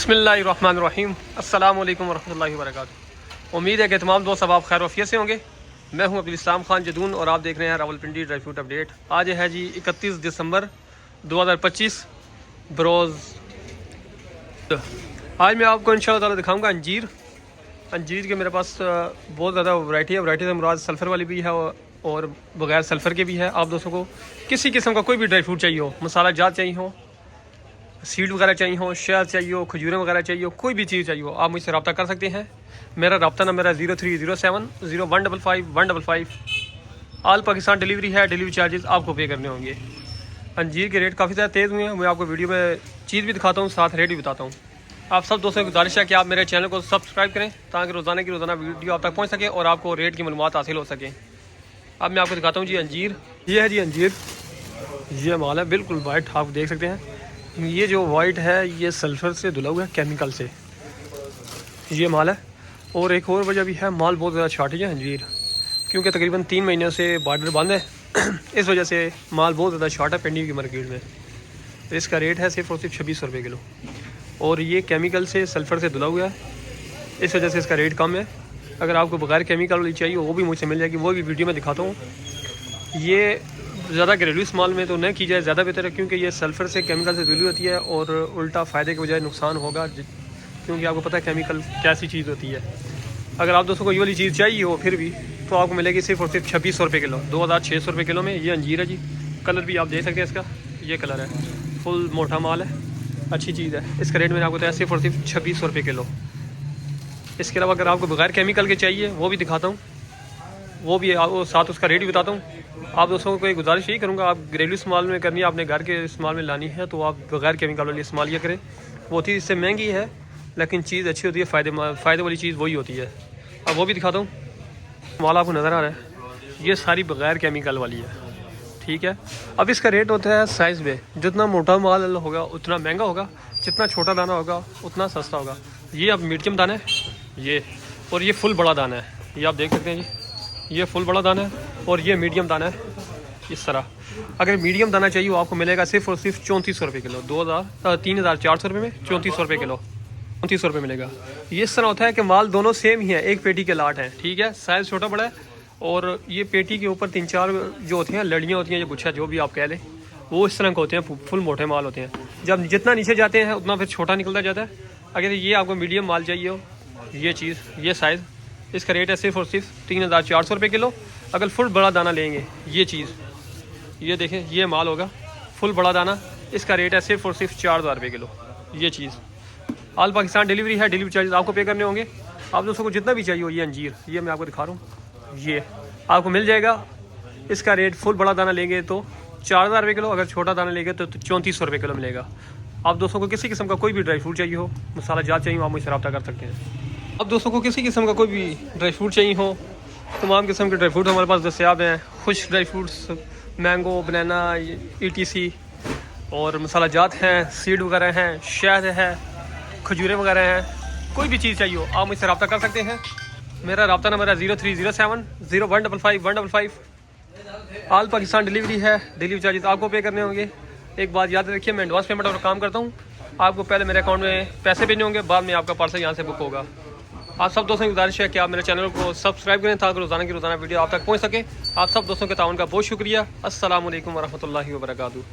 बिस्मिल्लाहिर्रहमानिर्रहीम अस्सलाम वालेकुम वरहमतुल्लाहि वबरकातुहू। उम्मीद है कि तमाम दोस्त अब आप खैर वफ़ियत से होंगे। मैं हूं अब्दुल इस्लाम खान जदून और आप देख रहे हैं रावलपिंडी ड्राई फ्रूट अपडेट। आज है जी 31 दिसंबर 2025 बरोज़। आज मैं आपको इंशाअल्लाह ताला दिखाऊंगा अंजीर। अंजीर के मेरे पास बहुत ज़्यादा वैरायटी है। वैरायटी से मुराद सल्फ़र वाली भी है और बग़ैर सल्फ़र के भी है। आप दोस्तों को किसी किस्म का कोई भी ड्राई फ्रूट चाहिए हो, मसाला जात चाहिए हो, सीड वगैरह चाहिए हो, शहद चाहिए हो, खजूरें वगैरह चाहिए हो, कोई भी चीज़ चाहिए हो, आप मुझसे रब्ता कर सकते हैं। मेरा रब्ता नंबर है 0307015555। आल पाकिस्तान डिलीवरी है। डिलीवरी चार्जेस आपको पे करने होंगे। अंजीर के रेट काफ़ी ज़्यादा तेज़ हुए हैं। मैं आपको वीडियो में चीज़ भी दिखाता हूँ, साथ रेट भी बताता हूँ। आप सब दोस्तों की गुजारिश है कि आप मेरे चैनल को सब्सक्राइब करें ताकि रोज़ाना की रोज़ाना वीडियो आप तक पहुँच सके और आपको रेट की मालूमात हासिल हो सके। अब मैं आपको दिखाता हूँ जी अंजीर। ये है जी अंजीर, ये माल है बिल्कुल वाइट, आप देख सकते हैं। ये जो वाइट है ये सल्फ़र से धुला हुआ है, केमिकल से ये माल है। और एक और वजह भी है, माल बहुत ज़्यादा शॉर्टेज है अंजीर, क्योंकि तकरीबन 3 महीनों से बॉर्डर बंद है इस वजह से माल बहुत ज़्यादा शॉर्ट है पिंडी की मार्केट में। इसका रेट है सिर्फ और सिर्फ 2600 रुपये किलो और ये केमिकल से सल्फ़र से धुला हुआ है, इस वजह से इसका रेट कम है। अगर आपको बगैर केमिकल वाली चाहिए वो भी मुझसे मिल जाएगी, वो भी वीडियो में दिखाता हूँ। ये ज़्यादा घरेलू इस्तेमाल में तो न की जाए, ज़्यादा बेहतर है, क्योंकि ये सल्फ़र से केमिकल से धुली होती है और उल्टा फ़ायदे के बजाय नुकसान होगा, क्योंकि आपको पता है केमिकल कैसी चीज़ होती है। अगर आप दोस्तों को ये वाली चीज़ चाहिए हो फिर भी तो आपको मिलेगी सिर्फ और सिर्फ 2600 रुपये किलो, 2600 रुपये किलो में। ये अंजीर है जी। कलर भी आप देख सकते हैं इसका, ये कलर है, फुल मोटा माल है, अच्छी चीज़ है। इसका रेट मैंने आपको बताया सिर्फ और सिर्फ 2600 रुपये किलो। इसके अलावा अगर आपको बगैर केमिकल के चाहिए वो भी दिखाता हूँ, वो भी आपको साथ उसका रेट भी बताता हूँ। आप दोस्तों को एक गुजारिश यही करूँगा, आप घरेलू इस्तेमाल में करनी है, आपने घर के इस्तेमाल में लानी है तो आप बगैर केमिकल वाली इस्तेमाल ये करें। वो चीज़ इससे महंगी है लेकिन चीज़ अच्छी होती है, फ़ायदे वाली चीज़ वही होती है। अब वो भी दिखाता हूँ। माल आपको नज़र आ रहा है, ये सारी बगैर केमिकल वाली है, ठीक है। अब इसका रेट होता है साइज़ में, जितना मोटा माल होगा उतना महंगा होगा, जितना छोटा दाना होगा उतना सस्ता होगा। ये अब मीडियम दाना है ये, और ये फुल बड़ा दाना है, ये आप देख सकते हैं जी। ये फुल बड़ा दाना है और ये मीडियम दाना है इस तरह। अगर मीडियम दाना चाहिए वो आपको मिलेगा सिर्फ और सिर्फ 3400 रुपये किलो, 3400 रुपये में 3400 रुपये किलो, 3400 रुपये मिलेगा। ये इस तरह होता है कि माल दोनों सेम ही है, एक पेटी के लाट हैं, ठीक है। साइज़ छोटा बड़ा है और ये पेटी के ऊपर 3-4 जो होती हैं लड़ियाँ होती हैं, ये गुच्छा जो भी आप कह लें, वो इस तरह के होते हैं, फुल मोटे माल होते हैं। जब जितना नीचे जाते हैं उतना फिर छोटा निकलता जाता है। अगर ये आपको मीडियम माल चाहिए हो, ये चीज़, ये साइज़, इसका रेट है सिर्फ और सिर्फ 3400 रुपये किलो। अगर फुल बड़ा दाना लेंगे, ये चीज़, ये देखें, ये माल होगा फुल बड़ा दाना, इसका रेट है सिर्फ और सिर्फ 4000 रुपये किलो। ये चीज़ आल पाकिस्तान डिलीवरी है। डिलीवरी चार्जेस आपको पे करने होंगे। आप दोस्तों को जितना भी चाहिए हो, ये अंजीर, ये मैं आपको दिखा रहा हूँ, ये आपको मिल जाएगा। इसका रेट फुल बड़ा दाना लेंगे तो 4000 रुपये किलो, अगर छोटा दाना लेंगे तो 3400 रुपये किलो मिलेगा। आप दोस्तों को किसी किस्म का कोई भी ड्राई फ्रूट चाहिए हो, मसाला जात चाहिए हो, आप मुझसे रब्ता कर सकते हैं। अब दोस्तों को किसी किस्म का कोई भी ड्राई फ्रूट चाहिए हो, तमाम किस्म के ड्राई फ्रूट हमारे पास दस्तयाब हैं। खुश ड्राई फ्रूट्स, मैंगो, बनाना, ETC, और मसाला जात हैं, सीड वगैरह हैं, शहद है, खजूरें वगैरह हैं। कोई भी चीज़ चाहिए हो आप मुझसे रब्ता कर सकते हैं। मेरा रब्ता नंबर है 0307015555। आल पाकिस्तान डिलीवरी है। डिलीवरी चार्जेस आपको पे करने होंगे। एक बात याद रखिए, मैं एडवांस पेमेंट और काम करता हूँ। आपको पहले मेरे अकाउंट में पैसे भेजने होंगे, बाद में आपका पार्सल यहाँ से बुक होगा। आप सब दोस्तों की गुजारिश है कि आप मेरे चैनल को सब्सक्राइब करें ताकि रोज़ाना की रोज़ाना वीडियो आप तक पहुँच सके। आप सब दोस्तों के ताउन का बहुत शुक्रिया। अस्सलाम वालेकुम वरहमतुल्लाहि वबरकातुहू।